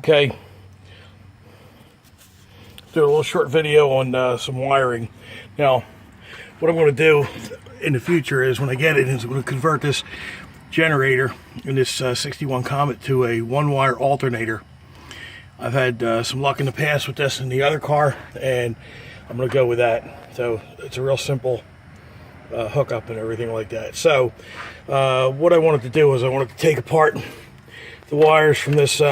Okay, do a little short video on some wiring. Now, what I'm going to do in the future is, when I get it, is I'm going to convert this generator in this 61 Comet to a one-wire alternator. I've had some luck in the past with this in the other car, and I'm going to go with that. So it's a real simple hookup and everything like that. So what I wanted to do is I wanted to take apart the wires from this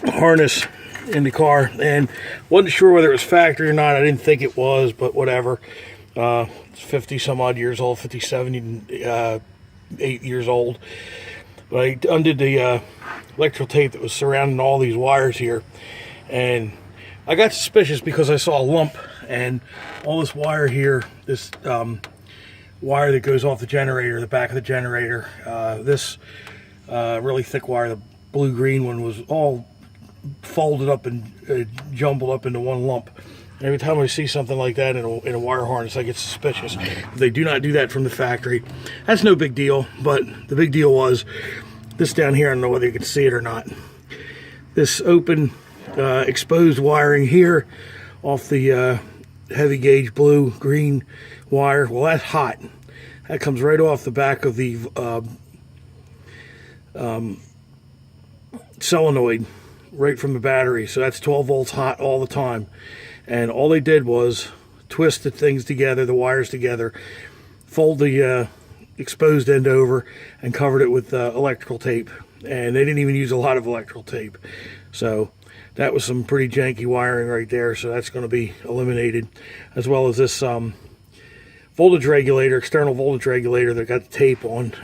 harness in the car, and wasn't sure whether it was factory or not. I didn't think it was, but whatever. It's 50 some odd years old, 58 years old. But I undid the electrical tape that was surrounding all these wires here, and I got suspicious because I saw a lump, and all this wire here, this wire that goes off the generator, the back of the generator, this really thick wire, the blue-green one, was all folded up and jumbled up into one lump. Every time I see something like that in a wire harness, I get suspicious. They do not do that from the factory. That's no big deal, but the big deal was this down here. I don't know whether you can see it or not. This open, exposed wiring here off the heavy gauge blue-green wire. Well, that's hot. That comes right off the back of the solenoid, right from the battery. So that's 12 volts hot all the time. And all they did was twist the things together, the wires together, fold the exposed end over, and covered it with electrical tape. And they didn't even use a lot of electrical tape. So that was some pretty janky wiring right there. So that's going to be eliminated, as well as this voltage regulator, external voltage regulator that got the tape on.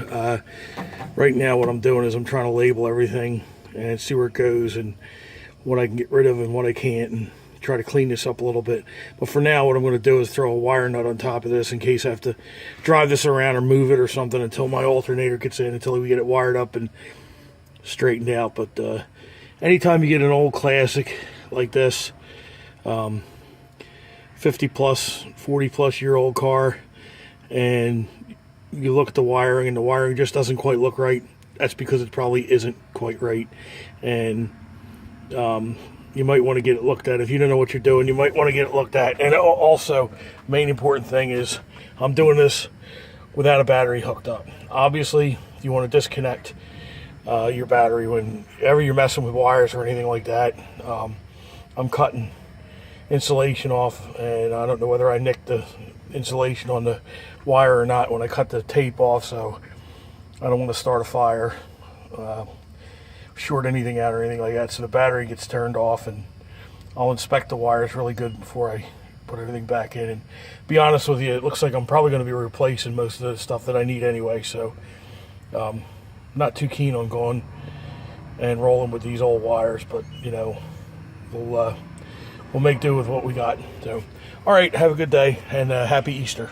Right now what I'm doing is I'm trying to label everything and see where it goes and what I can get rid of and what I can't, and try to clean this up a little bit. But for now, what I'm going to do is throw a wire nut on top of this in case I have to drive this around or move it or something until my alternator gets in, until we get it wired up and straightened out. But anytime you get an old classic like this, 50 plus, 40 plus year old car, and you look at the wiring and the wiring just doesn't quite look right, that's because it probably isn't quite right. And you might want to get it looked at. If you don't know what you're doing, you might want to get it looked at. And also, main important thing is, I'm doing this without a battery hooked up. Obviously, you want to disconnect your battery whenever you're messing with wires or anything like that. I'm cutting insulation off, and I don't know whether I nicked the insulation on the wire or not when I cut the tape off, so I don't want to start a fire, short anything out or anything like that. So the battery gets turned off, and I'll inspect the wires really good before I put everything back in. And be honest with you, it looks like I'm probably going to be replacing most of the stuff that I need anyway, so not too keen on going and rolling with these old wires, but you know, we'll make do with what we got. So all right, have a good day, and happy Easter.